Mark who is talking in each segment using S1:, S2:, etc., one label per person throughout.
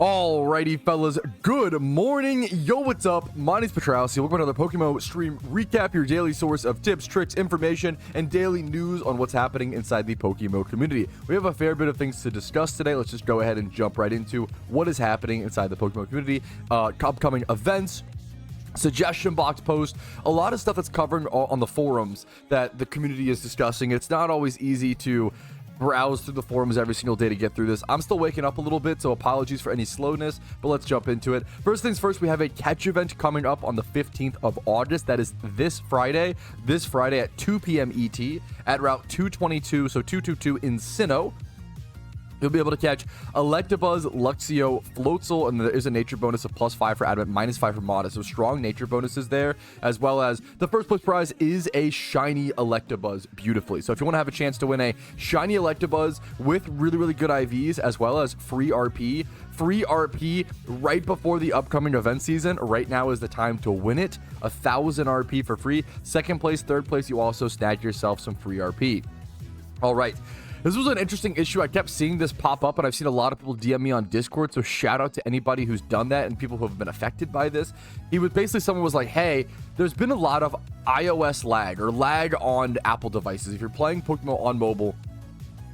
S1: Alrighty, fellas, good morning. Yo, what's up? My name's Patrouski. Welcome to another PokeMMO stream recap, your daily source of tips, tricks, information, and daily news on what's happening inside the PokeMMO community. We have a fair bit of things to discuss today. Let's just go ahead and jump right into what is happening inside the PokeMMO community, upcoming events, suggestion box post, a lot of stuff that's covered on the forums that the community is discussing. It's not always easy to browse through the forums every single day to get through this. I'm still waking up a little bit, so apologies for any slowness, but let's jump into it. First things first, we have a catch event coming up on the 15th of August. That is this Friday at 2 p.m. ET at Route 222, so 222 in Sinnoh. You'll be able to catch Electabuzz, Luxio, Floatzel, and there is a nature bonus of +5 for Adamant, -5 for Modest. So strong nature bonuses there, as well as the first place prize is a shiny Electabuzz beautifully. So if you want to have a chance to win a shiny Electabuzz with really good IVs, as well as free RP right before the upcoming event season, right now is the time to win it. 1,000 RP for free. Second place, third place, you also snag yourself some free RP. All right. This was an interesting issue. I kept seeing this pop up, and I've seen a lot of people DM me on Discord, so shout out to anybody who's done that and people who have been affected by this. Someone was like, hey, there's been a lot of iOS lag or lag on Apple devices. If you're playing Pokemon on mobile,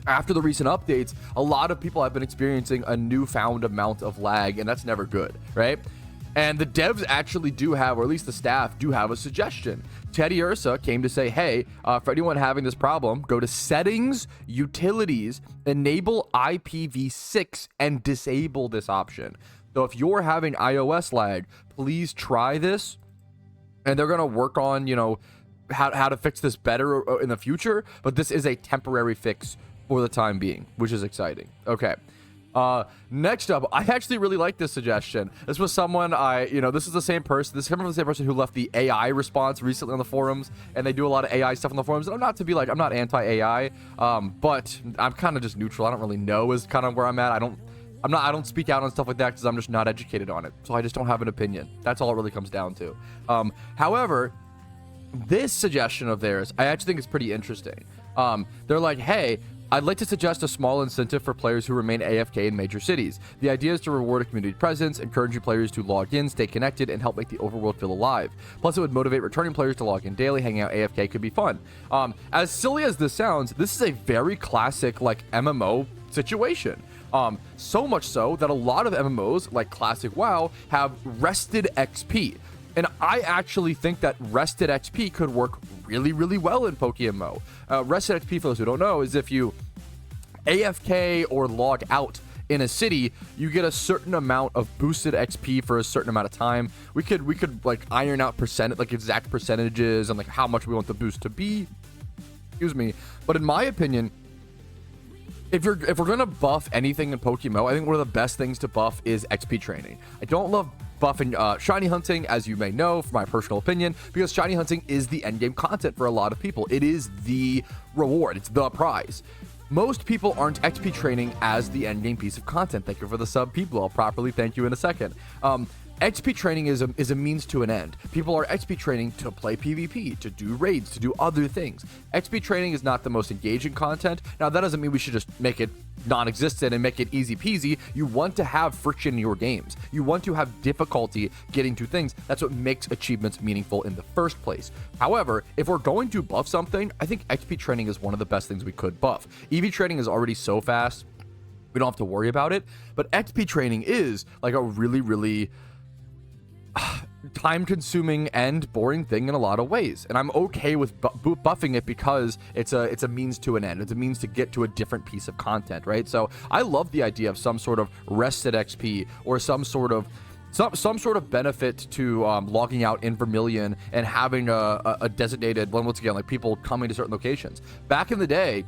S1: after the recent updates, a lot of people have been experiencing a newfound amount of lag, and that's never good, right? And the devs actually do have, or at least the staff do have, a suggestion. Teddy Ursa came to say, hey, for anyone having this problem, go to Settings, Utilities, Enable IPv6, and disable this option. So if you're having iOS lag, please try this. And they're going to work on, how to fix this better in the future. But this is a temporary fix for the time being, which is exciting. Okay. Next up, I actually really like this suggestion. This was someone this is the same person. This is coming from the same person who left the AI response recently on the forums, and they do a lot of AI stuff on the forums. And I'm not anti-AI, but I'm kind of just neutral. I don't really know is kind of where I'm at. I don't speak out on stuff like that because I'm just not educated on it. So I just don't have an opinion. That's all it really comes down to. However, this suggestion of theirs, I actually think is pretty interesting. They're like, hey, I'd like to suggest a small incentive for players who remain AFK in major cities. The idea is to reward a community presence, encouraging players to log in, stay connected, and help make the overworld feel alive. Plus, it would motivate returning players to log in daily. Hanging out AFK could be fun. As silly as this sounds, this is a very classic MMO situation. So much so that a lot of MMOs, like Classic WoW, have rested XP. And I actually think that rested XP could work really well in PokeMMO. Rested XP, for those who don't know, is if you AFK or log out in a city, you get a certain amount of boosted XP for a certain amount of time. We could iron out exact percentages and how much we want the boost to be. Excuse me. But in my opinion, if we're gonna buff anything in PokeMMO, I think one of the best things to buff is XP training. I don't love buffing shiny hunting, as you may know, from my personal opinion, because shiny hunting is the endgame content for a lot of people. It is the reward. It's the prize. Most people aren't XP training as the endgame piece of content. Thank you for the sub, people. I'll properly thank you in a second. XP training is a means to an end. People are XP training to play PvP, to do raids, to do other things. XP training is not the most engaging content. Now, that doesn't mean we should just make it non-existent and make it easy peasy. You want to have friction in your games. You want to have difficulty getting to things. That's what makes achievements meaningful in the first place. However, if we're going to buff something, I think XP training is one of the best things we could buff. EV training is already so fast, we don't have to worry about it. But XP training is a really time-consuming and boring thing in a lot of ways, and I'm okay with buffing it because it's a means to an end. It's a means to get to a different piece of content, right? So I love the idea of some sort of rested XP or some sort of benefit to logging out in Vermilion and having a designated one. Once again, people coming to certain locations. Back in the day,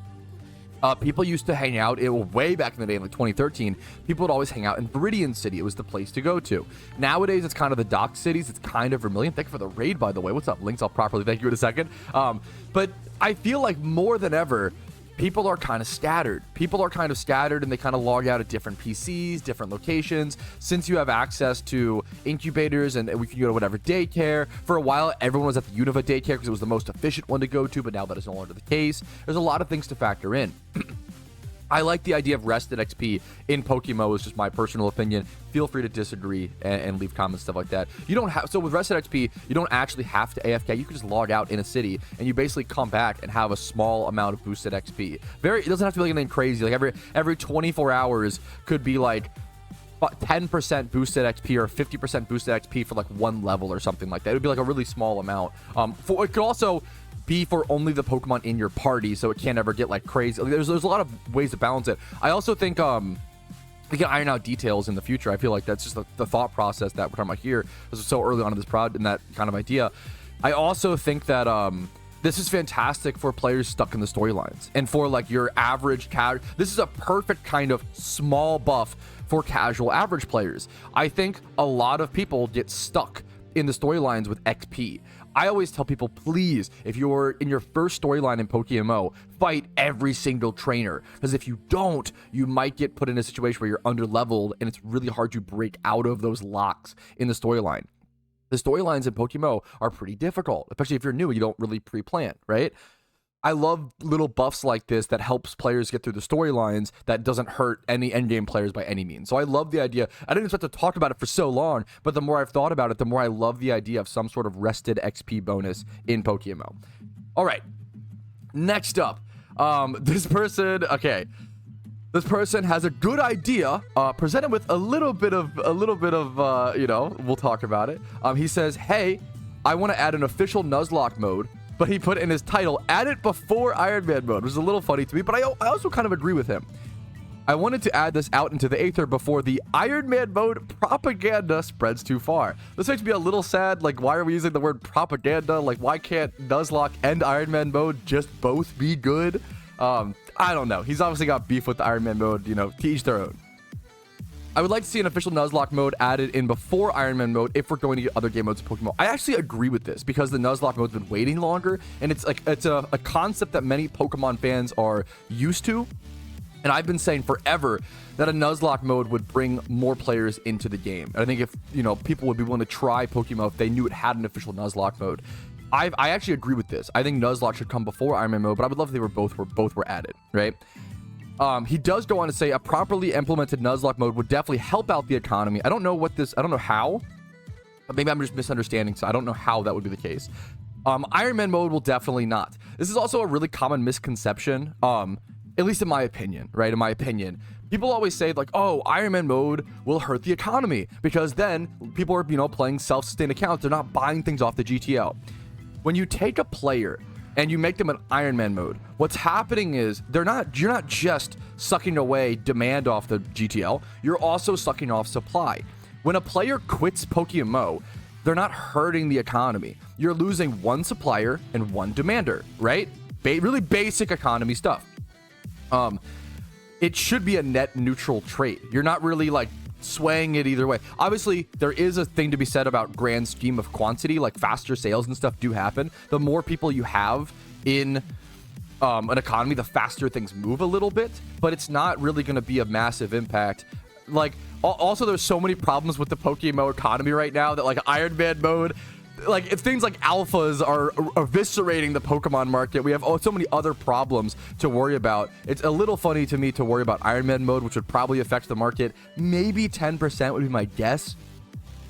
S1: people used to hang out, way back in the day, in 2013, people would always hang out in Viridian City. It was the place to go to. Nowadays, it's kind of the dock cities. It's kind of Vermilion. Thank you for the raid, by the way. What's up, Links? I'll properly thank you in a second. But I feel like more than ever, people are kind of scattered. And they kind of log out at different PCs, different locations. Since you have access to incubators and we can go to whatever daycare. For a while, everyone was at the Unova daycare because it was the most efficient one to go to, but now that is no longer the case. There's a lot of things to factor in. I like the idea of rested XP in PokeMMO. Is just my personal opinion. Feel free to disagree and leave comments, stuff like that. You don't have, so with rested XP, you don't actually have to AFK. You can just log out in a city and you basically come back and have a small amount of boosted XP. It doesn't have to be like anything crazy. Like every 24 hours could be like 10% boosted XP or 50% boosted XP for like one level or something like that. It would be like a really small amount. It could also be for only the Pokemon in your party, so it can't ever get like crazy. There's a lot of ways to balance it. I also think we can iron out details in the future. I feel like that's just the thought process that we're talking about here. This is so early on in this prod and that kind of idea. I also think that this is fantastic for players stuck in the storylines and for like your average this is a perfect kind of small buff for casual average players. I think a lot of people get stuck in the storylines with XP. I always tell people, please, if you're in your first storyline in PokeMMO, fight every single trainer. Because if you don't, you might get put in a situation where you're under-leveled and it's really hard to break out of those locks in the storyline. The storylines in PokeMMO are pretty difficult, especially if you're new and you don't really pre-plan, right? I love little buffs like this that helps players get through the storylines that doesn't hurt any endgame players by any means. So I love the idea. I didn't expect to talk about it for so long, but the more I've thought about it, the more I love the idea of some sort of rested XP bonus in PokeMMO. All right, next up, this person has a good idea, presented with a little bit of, you know, we'll talk about it. He says, hey, I want to add an official Nuzlocke mode, but he put in his title, add it before IronMan mode, which is a little funny to me, but I also kind of agree with him. I wanted to add this out into the aether before the IronMan mode propaganda spreads too far. This makes me a little sad. Like, why are we using the word propaganda? Like, why can't Nuzlocke and IronMan mode just both be good? I don't know. He's obviously got beef with the IronMan mode, you know, to each their own. I would like to see an official Nuzlocke mode added in before IronMan mode if we're going to get other game modes of PokeMMO. I actually agree with this because the Nuzlocke mode's been waiting longer, and it's like it's a concept that many Pokemon fans are used to. And I've been saying forever that a Nuzlocke mode would bring more players into the game. And I think if, you know, people would be willing to try PokeMMO if they knew it had an official Nuzlocke mode. I actually agree with this. I think Nuzlocke should come before IronMan mode, but I would love if they were both were added, right? He does go on to say a properly implemented Nuzlocke mode would definitely help out the economy. I don't know how. Maybe I'm just misunderstanding, so I don't know how that would be the case. IronMan mode will definitely not. This is also a really common misconception, at least in my opinion, right? In my opinion, people always say like, oh, IronMan mode will hurt the economy because then people are, you know, playing self-sustained accounts. They're not buying things off the GTL. When you take a player and you make them an IronMan mode, what's happening is you're not just sucking away demand off the GTL, you're also sucking off supply. When a player quits PokeMMO, they're not hurting the economy. You're losing one supplier and one demander, right? Really basic economy stuff. It should be a net neutral trait. You're not really like swaying it either way. Obviously, there is a thing to be said about grand scheme of quantity, like faster sales and stuff do happen. The more people you have in an economy, the faster things move a little bit, but it's not really going to be a massive impact. Like, also, there's so many problems with the PokeMMO economy right now that like IronMan mode, like if things like alphas are eviscerating the Pokemon market, we have so many other problems to worry about. It's a little funny to me to worry about IronMan mode, which would probably affect the market. Maybe 10% would be my guess.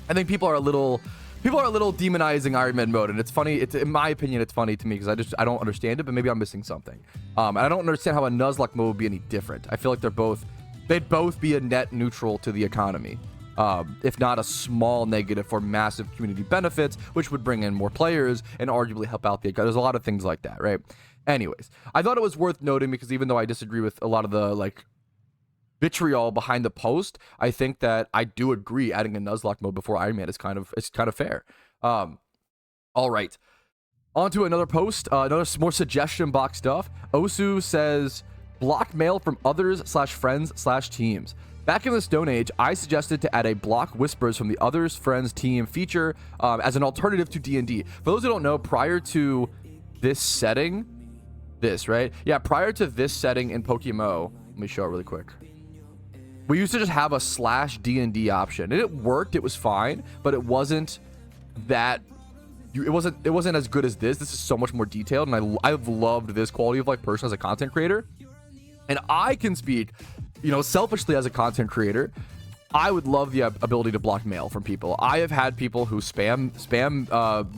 S1: I think people are a little demonizing IronMan mode, and it's funny. In my opinion, it's funny to me because I don't understand it, but maybe I'm missing something. And I don't understand how a Nuzlocke mode would be any different. I feel like they'd both be a net neutral to the economy. If not a small negative for massive community benefits, which would bring in more players and arguably help out the economy. There's a lot of things like that, right? Anyways, I thought it was worth noting because even though I disagree with a lot of the like vitriol behind the post, I think that I do agree adding a Nuzlocke mode before IronMan is kind of fair. All right, on to another post, another more suggestion box stuff. Osu says block mail from others/friends/teams. Back in the Stone Age, I suggested to add a block whispers from the others, friends, team feature as an alternative to D&D. For those who don't know, prior to this setting, prior to this setting in PokeMMO, let me show it really quick. We used to just have a /D&D option, and it worked. It was fine, but it wasn't that. It wasn't as good as this. This is so much more detailed, and I've loved this quality of like person as a content creator. And I can speak, selfishly as a content creator. I would love the ability to block mail from people. I have had people who spam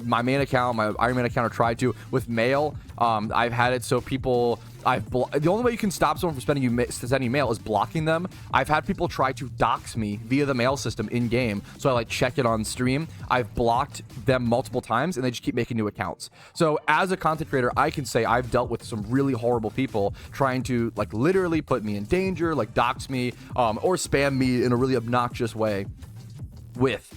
S1: my main account, my Iron Man account, or try to with mail. I've had it so people. The only way you can stop someone from sending mail is blocking them. I've had people try to dox me via the mail system in game, so I like check it on stream. I've blocked them multiple times, and they just keep making new accounts. So as a content creator, I can say I've dealt with some really horrible people trying to like literally put me in danger, like dox me, or spam me in a really obnoxious way with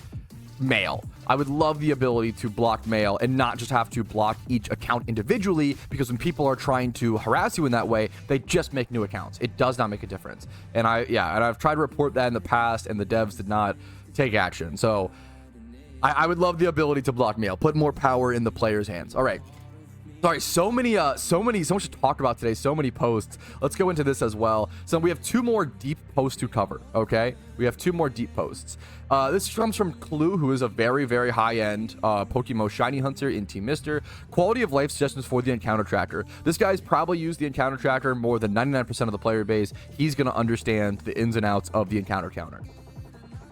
S1: mail. I would love the ability to block mail and not just have to block each account individually, because when people are trying to harass you in that way, they just make new accounts. It does not make a difference. And I've tried to report that in the past, and the devs did not take action. So I would love the ability to block mail, put more power in the player's hands. All right. Sorry, so much to talk about today, so many posts. Let's go into this as well. So we have 2 more deep posts to cover, okay? We have 2 more deep posts. This comes from Clue, who is a very, very high-end PokeMMO Shiny Hunter in Team Mister. Quality of life suggestions for the encounter tracker. This guy's probably used the encounter tracker more than 99% of the player base. He's going to understand the ins and outs of the encounter counter.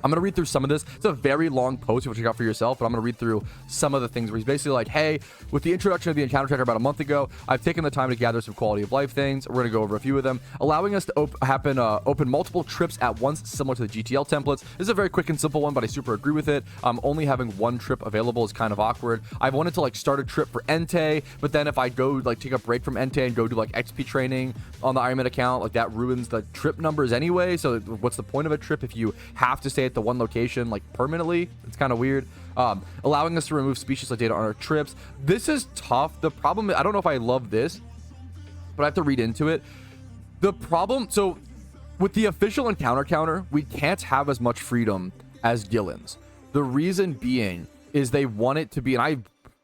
S1: I'm going to read through some of this. It's a very long post you have to check out for yourself, but I'm going to read through some of the things where he's basically like, hey, with the introduction of the encounter tracker about a month ago, I've taken the time to gather some quality of life things. We're going to go over a few of them, allowing us to open multiple trips at once, similar to the GTL templates. This is a very quick and simple one, but I super agree with it. Only having 1 trip available is kind of awkward. I've wanted to like start a trip for Entei, but then if I go like take a break from Entei and go do like XP training on the Iron Man account, like that ruins the trip numbers anyway. So what's the point of a trip if you have to stay at the one location like permanently? It's kind of weird. Allowing us to remove species-like data on our trips. This is tough. The problem is, I don't know if I love this, but I have to read into it. The problem, so with the official encounter counter, we can't have as much freedom as Gillen's. The reason being is they want it to be, and I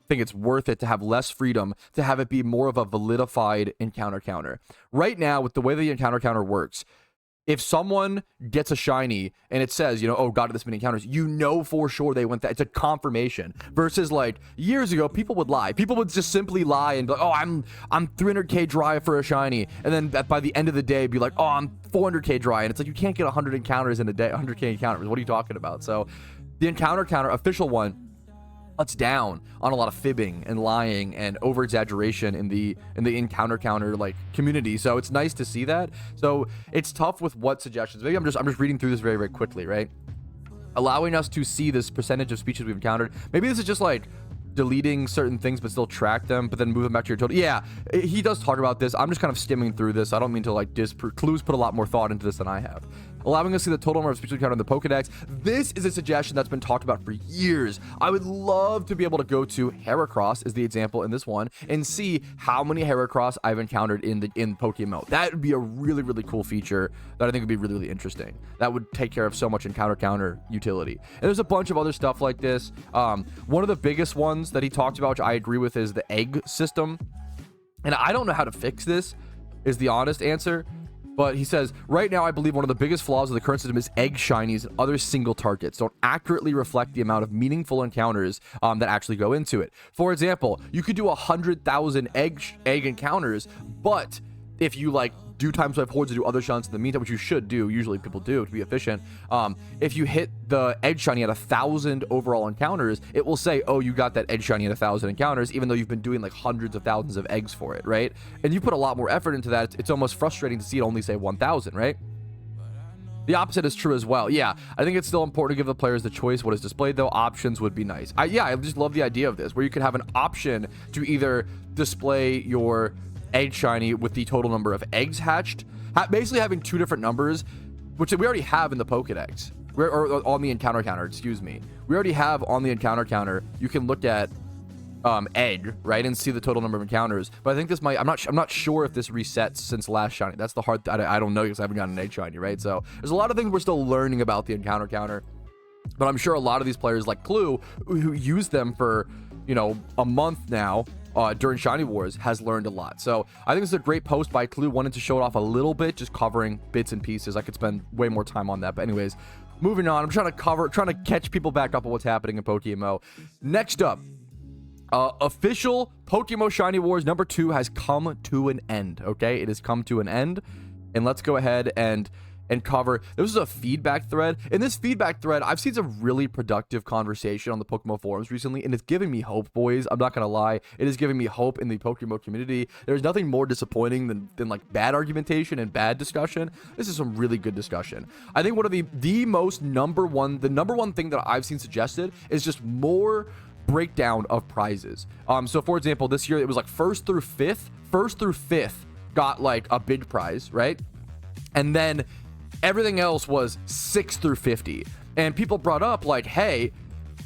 S1: think it's worth it to have less freedom, to have it be more of a validified encounter counter. Right now, with the way the encounter counter works, if someone gets a shiny and it says, oh, got this many encounters, for sure they went that. It's a confirmation. Versus like years ago, people would lie. People would just simply lie and be like, oh, I'm 300k dry for a shiny. And then by the end of the day, be like, oh, I'm 400k dry. And it's like, you can't get 100 encounters in a day, 100k encounters. What are you talking about? So the encounter counter, official one, cuts down on a lot of fibbing and lying and over exaggeration in the encounter counter like community. So it's nice to see that. So it's tough with what suggestions. Maybe I'm just reading through this very, very quickly, right? Allowing us to see this percentage of speeches we've encountered. Maybe this is just like deleting certain things but still track them, but then move them back to your total. Yeah, he does talk about this. I'm just kind of skimming through this. I don't mean to like disprove. Clue's put a lot more thought into this than I have. Allowing us to see the total number of speeches encountered in the Pokedex. This is a suggestion that's been talked about for years. I would love to be able to go to Heracross is the example in this one and see how many Heracross I've encountered in PokeMMO. That would be a really, really cool feature that I think would be really, really interesting. That would take care of so much encounter counter utility. And there's a bunch of other stuff like this. One of the biggest ones that he talked about, which I agree with, is the egg system. And I don't know how to fix this, is the honest answer. But he says, right now, I believe one of the biggest flaws of the current system is egg shinies and other single targets don't accurately reflect the amount of meaningful encounters that actually go into it. For example, you could do 100,000 egg encounters, but if you like do time swipe hordes to do other shunts in the meantime, which you should do, usually people do to be efficient, if you hit the egg shiny at 1,000 overall encounters, it will say, oh, you got that egg shiny at 1,000 encounters, even though you've been doing like hundreds of thousands of eggs for it, right? And you put a lot more effort into that. It's almost frustrating to see it only say 1,000, right? The opposite is true as well. Yeah, I think it's still important to give the players the choice what is displayed, though. Options would be nice. I just love the idea of this, where you could have an option to either display your egg shiny with the total number of eggs hatched, basically having 2 different numbers, which we already have in the Pokedex, or on the encounter counter, excuse me. We already have on the encounter counter, you can look at egg, right, and see the total number of encounters. But I think this might, I'm not sure if this resets since last shiny. That's the hard, I don't know, because I haven't gotten an egg shiny, right? So there's a lot of things we're still learning about the encounter counter, but I'm sure a lot of these players like Clue, who use them for, a month now, during Shiny Wars, has learned a lot. So I think it's a great post by Clue. Wanted to show it off a little bit, just covering bits and pieces. I could spend way more time on that, but anyways, moving on. I'm trying to catch people back up on what's happening in PokeMMO. Next up, official PokeMMO Shiny Wars number 2 has come to an end. Okay, it has come to an end. and let's go ahead and cover. This is a feedback thread. In this feedback thread, I've seen some really productive conversation on the PokeMMO forums recently, and it's giving me hope, boys. I'm not gonna lie, it is giving me hope in the PokeMMO community. There's nothing more disappointing than like bad argumentation and bad discussion. This is some really good discussion. I think one of the number one thing that I've seen suggested is just more breakdown of prizes. So for example, this year it was like first through fifth got like a big prize, right? And then everything else was 6 through 50. And people brought up like, hey,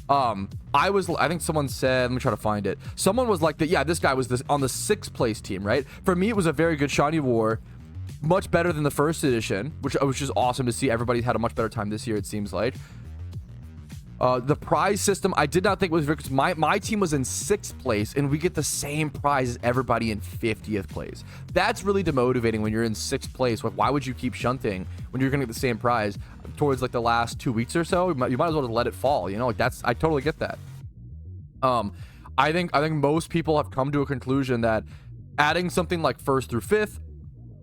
S1: I think someone said, let me try to find it. Someone was like that, yeah, this guy was on the 6th place team, right? For me, it was a very good shiny war, much better than the first edition, which is awesome to see. Everybody's had a much better time this year, it seems like. The prize system, I did not think was very, because my team was in 6th place, and we get the same prize as everybody in 50th place. That's really demotivating when you're in 6th place. Like, why would you keep shunting when you're gonna get the same prize towards like the last 2 weeks or so? You might as well just let it fall, you know? Like, I totally get that. I think most people have come to a conclusion that adding something like 1st through 5th,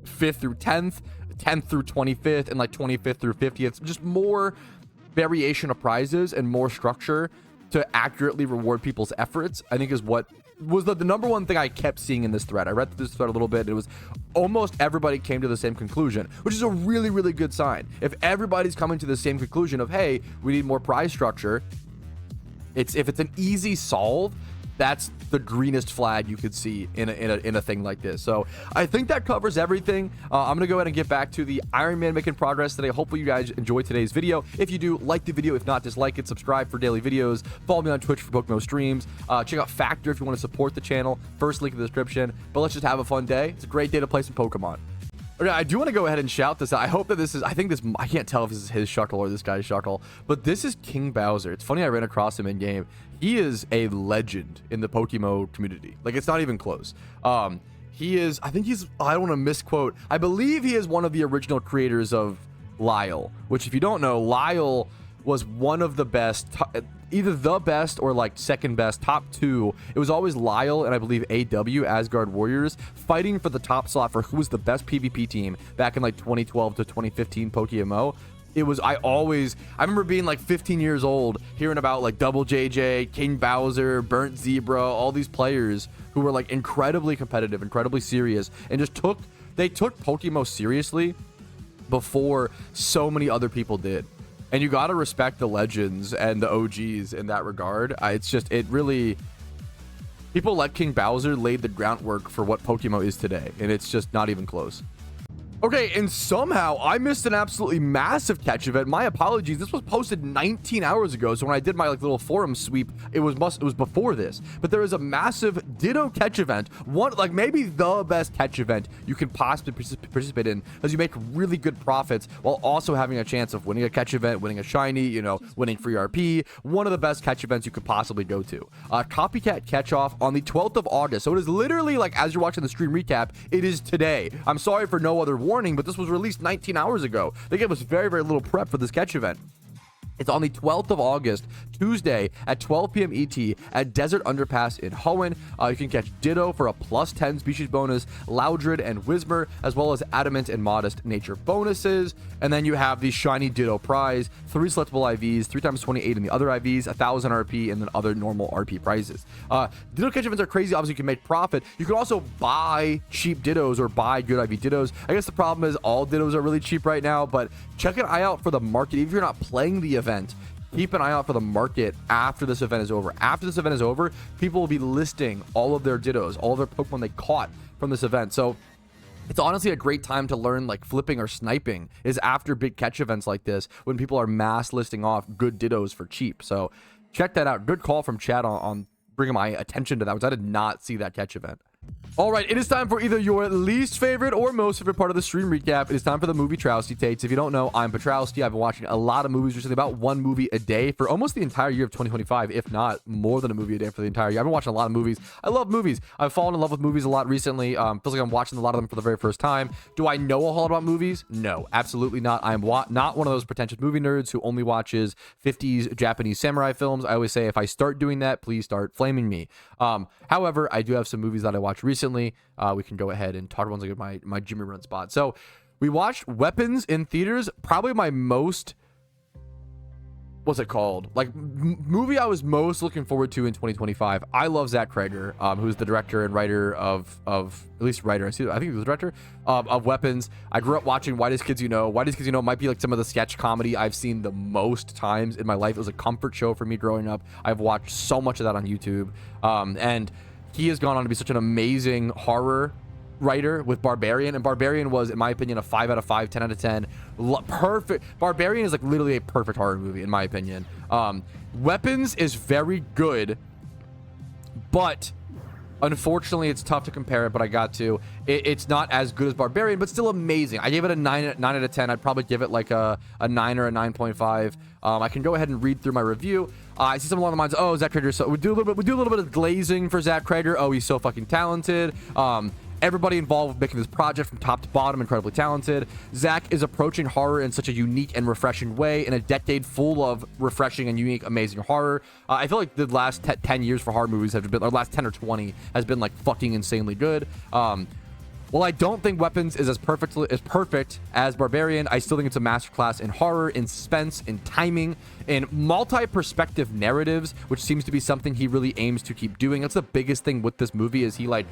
S1: 5th through 10th, 10th through 25th, and like 25th through 50th, just more variation of prizes and more structure to accurately reward people's efforts, I think is what was the number one thing I kept seeing in this thread. I read this thread a little bit, and it was almost everybody came to the same conclusion, which is a really, really good sign. If everybody's coming to the same conclusion of, hey, we need more prize structure, if it's an easy solve, that's the greenest flag you could see in a thing like this. So I think that covers everything. I'm gonna go ahead and get back to the Iron Man making progress today. Hopefully you guys enjoyed today's video. If you do, like the video. If not, dislike it. Subscribe for daily videos. Follow me on Twitch for PokeMMO streams. Check out Factor if you want to support the channel. First link in the description. But let's just have a fun day. It's a great day to play some Pokemon. Okay, I do want to go ahead and shout this out. I hope that this is, I can't tell if this is his Shuckle or this guy's Shuckle, but this is KingBowser. It's funny I ran across him in game. He is a legend in the PokeMMO community. Like, it's not even close. He is, I don't want to misquote. I believe he is one of the original creators of Lyle, which if you don't know, Lyle was one of the best, either the best or like second best, top 2. It was always Lyle and I believe AW, Asgard Warriors, fighting for the top slot for who was the best PvP team back in like 2012 to 2015 PokeMMO. It was, I remember being like 15 years old, hearing about like Double JJ, KingBowser, Burnt Zebra, all these players who were like incredibly competitive, incredibly serious, and just took PokeMMO seriously before so many other people did. And you got to respect the legends and the OGs in that regard. People like KingBowser laid the groundwork for what PokeMMO is today, and it's just not even close. Okay, and somehow I missed an absolutely massive catch event. My apologies. This was posted 19 hours ago, so when I did my like little forum sweep, it was before this. But there is a massive Ditto catch event, one like maybe the best catch event you can possibly participate in, as you make really good profits while also having a chance of winning a catch event, winning a shiny, you know, winning free RP. One of the best catch events you could possibly go to. Copycat catch off on the 12th of August. So it is literally like, as you're watching the stream recap, it is today. I'm sorry for no other warning, but this was released 19 hours ago. They gave us very, very little prep for this catch event. It's on the 12th of August, Tuesday at 12 p.m. ET at Desert Underpass in Hoenn. You can catch Ditto for a +10 species bonus, Loudred and Whismur, as well as Adamant and Modest nature bonuses. And then you have the shiny Ditto prize, 3 selectable IVs, 3x28 in the other IVs, 1,000 RP, and then other normal RP prizes. Ditto catch events are crazy. Obviously, you can make profit. You can also buy cheap Dittos or buy good IV Dittos. I guess the problem is all Dittos are really cheap right now, but check an eye out for the market. Even if you're not playing the event, keep an eye out for the market after this event is over. After this event is over, people will be listing all of their Dittos, all of their Pokemon they caught from this event. So it's honestly a great time to learn like flipping or sniping is after big catch events like this, when people are mass listing off good Dittos for cheap. So check that out. Good call from chat on bringing my attention to that, because I did not see that catch event. All right, it is time for either your least favorite or most favorite part of the stream recap. It is time for the MovieTrouski takes. If you don't know, I'm Patrouski. I've been watching a lot of movies recently, about one movie a day for almost the entire year of 2025, if not more than a movie a day for the entire year. I've been watching a lot of movies. I love movies. I've fallen in love with movies a lot recently. Feels like I'm watching a lot of them for the very first time. Do I know a whole lot about movies? No, absolutely not. I'm not one of those pretentious movie nerds who only watches 50s Japanese samurai films. I always say, if I start doing that, please start flaming me. However, I do have some movies that I watched recently. We can go ahead and talk about ones like my Jimmy Run spot. So We watched Weapons in theaters. Probably my most, what's it called? Like movie I was most looking forward to in 2025. I love Zach Cregger, who's the director and writer of at least writer. I think he was the director of Weapons. I grew up watching Whitest Kids You Know. Whitest Kids You Know might be like some of the sketch comedy I've seen the most times in my life. It was a comfort show for me growing up. I've watched so much of that on YouTube. And he has gone on to be such an amazing horror writer with Barbarian, and Barbarian was, in my opinion, a 5 out of 5, 10 out of 10. Perfect. Barbarian is like literally a perfect horror movie in my opinion. Weapons is very good, but unfortunately it's tough to compare it, but I got to. It's not as good as Barbarian, but still amazing. I gave it a 9 out of 10. I'd probably give it like a 9 or a 9.5. I can go ahead and read through my review. I see something along the lines of, oh, Zach Cregger, so we do a little bit of glazing for Zach Cregger. Oh, he's so fucking talented. Everybody involved with making this project from top to bottom, incredibly talented. Zach is approaching horror in such a unique and refreshing way in a decade full of refreshing and unique, amazing horror. I feel like the last 10 years for horror movies have been, or last 10 or 20 has been like fucking insanely good. While I don't think Weapons is as perfect as Barbarian, I still think it's a masterclass in horror, in suspense, in timing, in multi-perspective narratives, which seems to be something he really aims to keep doing. That's the biggest thing with this movie, is he like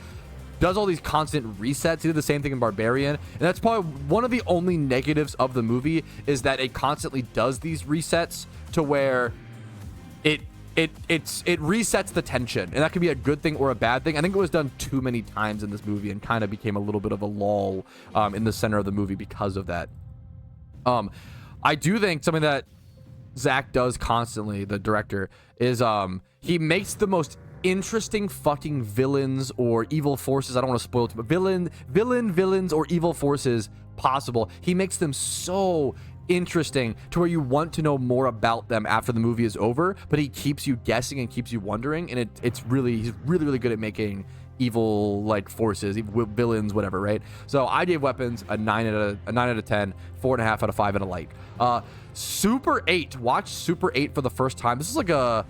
S1: does all these constant resets. He did the same thing in Barbarian, and that's probably one of the only negatives of the movie, is that it constantly does these resets to where it resets the tension, and that can be a good thing or a bad thing. I think it was done too many times in this movie and kind of became a little bit of a lull in the center of the movie because of that. I do think something that Zach does constantly, the director, is he makes the most interesting fucking villains or evil forces. I don't want to spoil it, but villains or evil forces possible. He makes them so interesting to where you want to know more about them after the movie is over, but he keeps you guessing and keeps you wondering, and he's really good at making evil like forces, villains, whatever, right? So I gave Weapons a 9 out of 10, 4.5 out of 5 and a light. Super 8. Watch Super 8 for the first time. This is like a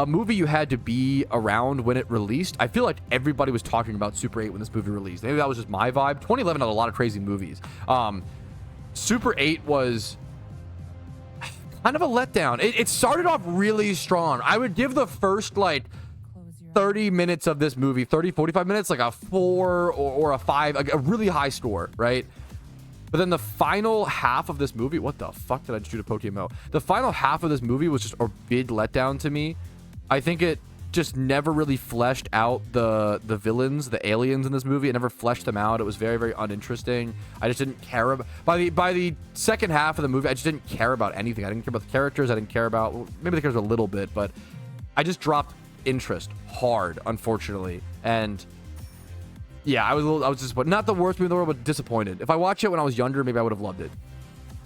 S1: movie you had to be around when it released. I feel like everybody was talking about Super 8 when this movie released. Maybe that was just my vibe. 2011 had a lot of crazy movies. Super 8 was kind of a letdown. It started off really strong. I would give the first like 30 minutes of this movie, 45 minutes, like a 4 or a 5, like a really high score, right? But then the final half of this movie, what the fuck did I just do to PokeMMO? The final half of this movie was just a big letdown to me. I think it just never really fleshed out the villains, the aliens in this movie. It never fleshed them out. It was very uninteresting. I just didn't care about, by the second half of the movie, I just didn't care about anything. I didn't care about the characters. I didn't care about, well, maybe the characters a little bit, but I just dropped interest hard, unfortunately. And yeah, I was disappointed. Not the worst movie in the world, but disappointed. If I watched it when I was younger, maybe I would have loved it.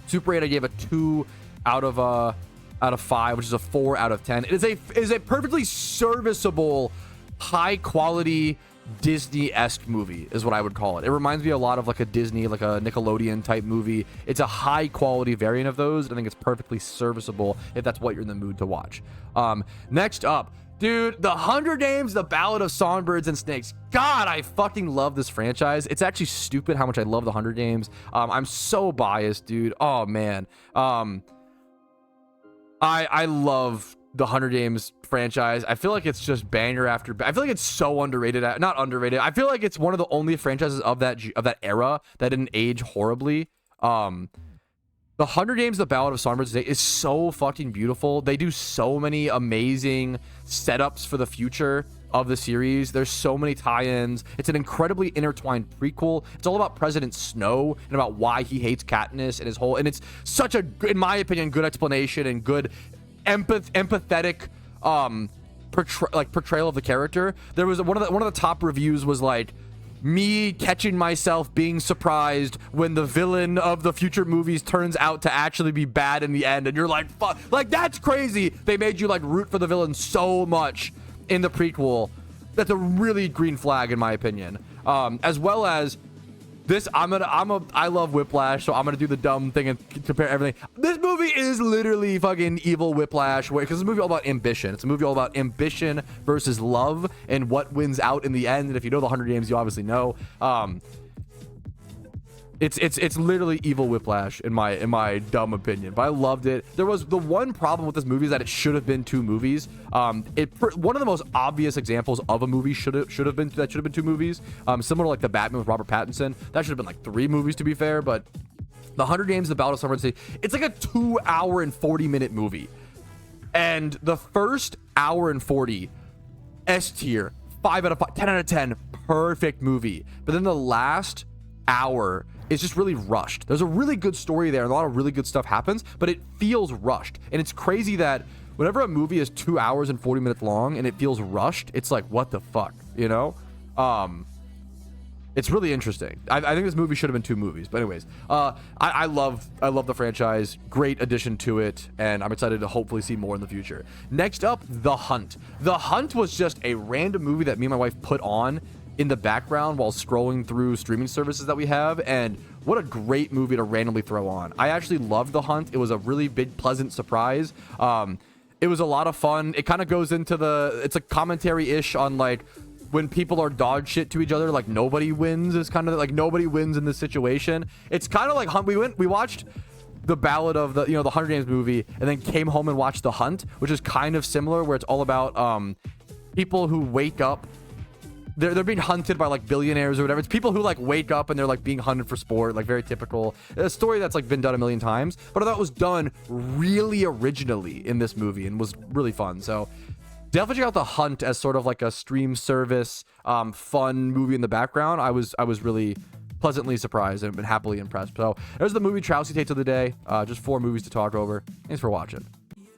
S1: Super 8, I gave a 2 out of 5, which is a 4 out of 10. It is a perfectly serviceable, high quality Disney-esque movie, is what I would call it. It reminds me a lot of like a Disney, like a Nickelodeon type movie. It's a high quality variant of those. I think it's perfectly serviceable if that's what you're in the mood to watch. Next up, dude, The Hunger Games, The Ballad of Songbirds and Snakes. God, I fucking love this franchise. It's actually stupid how much I love The Hunger Games. I'm so biased, dude. Oh, man. I love The Hunger Games franchise. I feel like it's just banger after I feel like it's so underrated. Not underrated. I feel like it's one of the only franchises of that era that didn't age horribly. The Hunger Games, The Ballad of Songbirds and Snakes is so fucking beautiful. They do so many amazing setups for the future of the series. There's so many tie-ins. It's an incredibly intertwined prequel. It's all about President Snow and about why he hates Katniss and his whole, and it's such a, in my opinion, good explanation and good empathetic portrayal of the character. There was one of the top reviews was like, me catching myself being surprised when the villain of the future movies turns out to actually be bad in the end, and you're like, fuck, like that's crazy. They made you like root for the villain so much in the prequel. That's a really green flag in my opinion. As well as this, I love Whiplash, so I'm gonna do the dumb thing and compare everything. This movie is literally fucking evil Whiplash, because it's a movie all about ambition. It's a movie all about ambition versus love and what wins out in the end. And if you know The Hunger Games, you obviously know. It's literally evil Whiplash in my dumb opinion, but I loved it. There was the one problem with this movie is that it should have been 2 movies. One of the most obvious examples of a movie should have been 2 movies. Similar to like the Batman with Robert Pattinson, that should have been like 3 movies to be fair. But the Hunger Games, the Battle of Summer and Sea, it's like a 2 hour and 40-minute movie, and the first hour and 40, S tier, 5 out of 5, 10 out of 10, perfect movie. But then the last hour is just really rushed. There's a really good story there, and a lot of really good stuff happens, but it feels rushed. And it's crazy that whenever a movie is 2 hours and 40 minutes long and it feels rushed, it's like, what the fuck, you know? It's really interesting. I think this movie should have been 2 movies, but anyways, I love the franchise. Great addition to it, and I'm excited to hopefully see more in the future. Next up, The Hunt. The Hunt was just a random movie that me and my wife put on in the background while scrolling through streaming services that we have, and what a great movie to randomly throw on. I actually loved The Hunt. It was a really big, pleasant surprise. It was a lot of fun. It kind of goes into it's a commentary-ish on like when people are dog shit to each other, like nobody wins. Is kind of like nobody wins in this situation. It's kind of like Hunt. We watched the Ballad of the Hunger Games movie, and then came home and watched The Hunt, which is kind of similar, where it's all about people who wake up. They're being hunted by like billionaires or whatever. It's people who like wake up and they're like being hunted for sport, like very typical. A story that's like been done a million times, but I thought it was done really originally in this movie and was really fun. So definitely check out The Hunt as sort of like a stream service, fun movie in the background. I was really pleasantly surprised and been happily impressed. So there's the MovieTrouski takes of the day. Just 4 movies to talk over. Thanks for watching.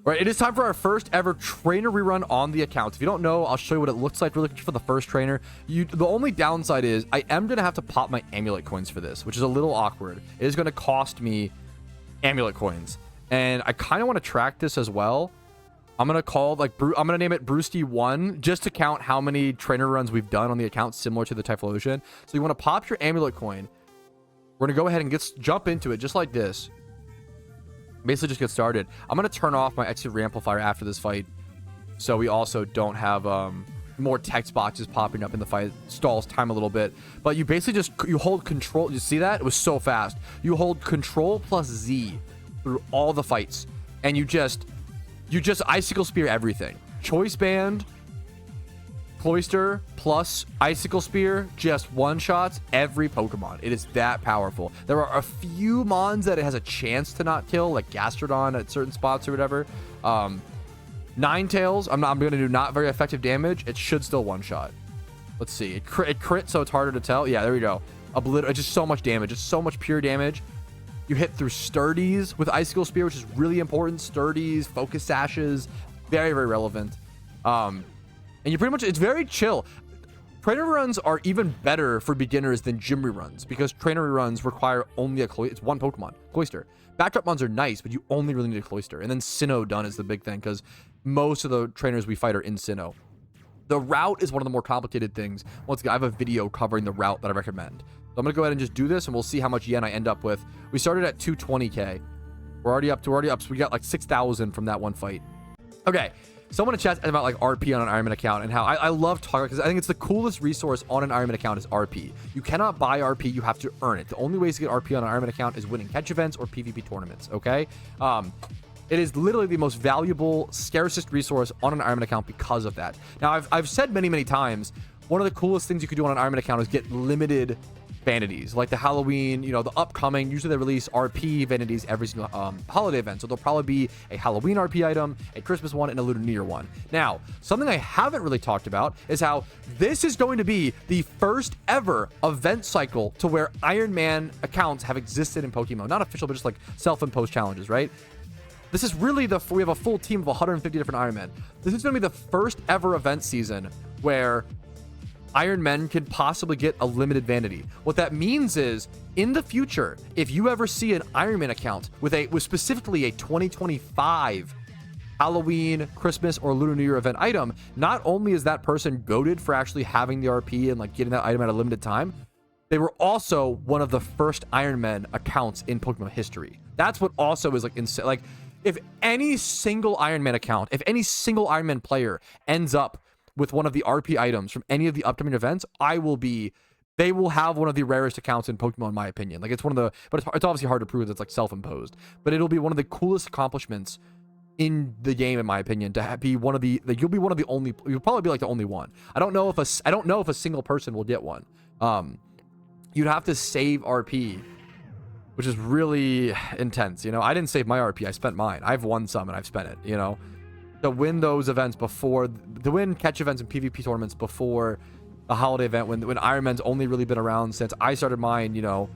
S1: All right, it is time for our first ever trainer rerun on the account. If you don't know, I'll show you what it looks like really quick for the first trainer. The only downside is I am going to have to pop my amulet coins for this, which is a little awkward. It is going to cost me amulet coins, and I kind of want to track this as well. I'm going to name it Brewski1 just to count how many trainer runs we've done on the account, similar to the Typhlosion. So you want to pop your amulet coin. We're going to go ahead and jump into it just like this. Basically just get started. I'm going to turn off my exit reamplifier after this fight, so we also don't have more text boxes popping up in the fight. Stalls time a little bit, but you basically you hold control. You see that? It was so fast. You hold control plus Z through all the fights, and you just icicle spear everything. Choice band, Cloyster plus Icicle Spear just one-shots every Pokemon. It is that powerful. There are a few mons that it has a chance to not kill, like Gastrodon at certain spots or whatever. Ninetales, I'm going to do not very effective damage. It should still one-shot. Let's see. It crit, so it's harder to tell. Yeah, there we go. It's just so much damage. It's so much pure damage. You hit through Sturdies with Icicle Spear, which is really important. Sturdies, Focus Sashes, very, very relevant. And you pretty much, it's very chill. Trainer runs are even better for beginners than gym reruns, because trainer runs require only it's one Pokemon, Cloyster. Backdrop runs are nice, but you only really need a Cloyster. And then Sinnoh done is the big thing, because most of the trainers we fight are in Sinnoh. The route is one of the more complicated things. Once again, I have a video covering the route that I recommend. So I'm going to go ahead and just do this, and we'll see how much yen I end up with. We started at 220k. We're already up. So we got like 6,000 from that one fight. Okay. Someone in chat about like RP on an IronMan account, and how I love talking, because I think it's the coolest resource on an IronMan account is RP. You cannot buy RP, you have to earn it. The only ways to get RP on an IronMan account is winning catch events or PvP tournaments, okay? It is literally the most valuable, scarcest resource on an IronMan account because of that. Now, I've said many, many times, one of the coolest things you could do on an IronMan account is get limited vanities, like the Halloween, the upcoming, usually they release RP vanities every single holiday event. So there'll probably be a Halloween RP item, a Christmas one, and a Lunar New Year one. Now, something I haven't really talked about is how this is going to be the first ever event cycle to where Iron Man accounts have existed in PokeMMO. Not official, but just like self-imposed challenges, right? This is really we have a full team of 150 different Iron Men. This is going to be the first ever event season where Iron Men could possibly get a limited vanity. What that means is, in the future, if you ever see an Iron Man account with specifically a 2025 Halloween, Christmas, or Lunar New Year event item, not only is that person goated for actually having the RP and like getting that item at a limited time, they were also one of the first Iron Man accounts in Pokemon history. That's what also is like insane. Like, if any single Iron Man account, if any single Iron Man player ends up with one of the RP items from any of the upcoming events, I will be they will have one of the rarest accounts in Pokemon, in my opinion. Like, it's one of the, but it's obviously hard to prove that it's like self-imposed, but it'll be one of the coolest accomplishments in the game, in my opinion, to be one of the, like, you'll be one of the only, you'll probably be like the only one. I don't know if a single person will get one. You'd have to save RP, which is really intense. You know, I didn't save my RP, I spent mine. I've won some and I've spent it, you know, to win those events before, to win catch events and PvP tournaments before a holiday event, when IronMan's only really been around since I started mine, you know,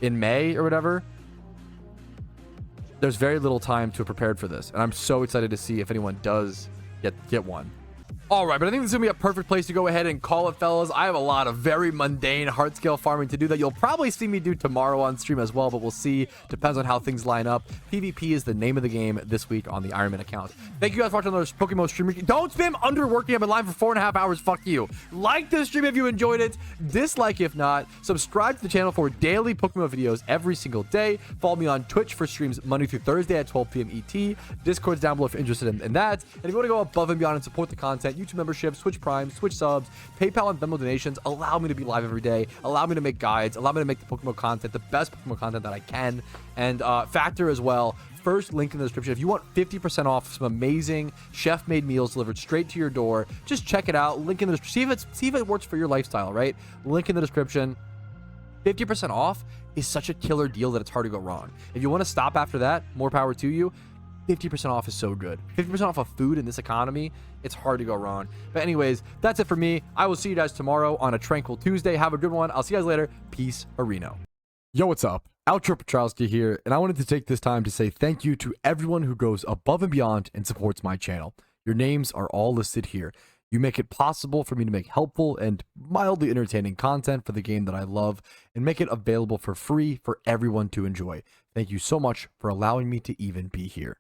S1: in May or whatever. There's very little time to have prepared for this, and I'm so excited to see if anyone does get one. All right, but I think this is gonna be a perfect place to go ahead and call it, fellas. I have a lot of very mundane heart scale farming to do that you'll probably see me do tomorrow on stream as well, but we'll see. Depends on how things line up. PvP is the name of the game this week on the IronMan account. Thank you guys for watching another PokeMMO stream. Don't spam underworking. I've been live for 4.5 hours. Fuck you. Like this stream if you enjoyed it. Dislike if not. Subscribe to the channel for daily PokeMMO videos every single day. Follow me on Twitch for streams Monday through Thursday at 12 p.m. ET. Discord's down below if you're interested in that. And if you want to go above and beyond and support the content, YouTube membership, Switch Prime, Switch subs, PayPal and Venmo donations allow me to be live every day, allow me to make guides, allow me to make the PokeMMO content, the best PokeMMO content that I can, and factor as well. First link in the description. If you want 50% off some amazing chef-made meals delivered straight to your door, just check it out. Link in the description. See if it works for your lifestyle, right? Link in the description. 50% off is such a killer deal that it's hard to go wrong. If you want to stop after that, more power to you. 50% off is so good. 50% off of food in this economy, it's hard to go wrong. But anyways, that's it for me. I will see you guys tomorrow on a tranquil Tuesday. Have a good one. I'll see you guys later. Peace, Areno. Yo, what's up? Outro Patrouski here, and I wanted to take this time to say thank you to everyone who goes above and beyond and supports my channel. Your names are all listed here. You make it possible for me to make helpful and mildly entertaining content for the game that I love and make it available for free for everyone to enjoy. Thank you so much for allowing me to even be here.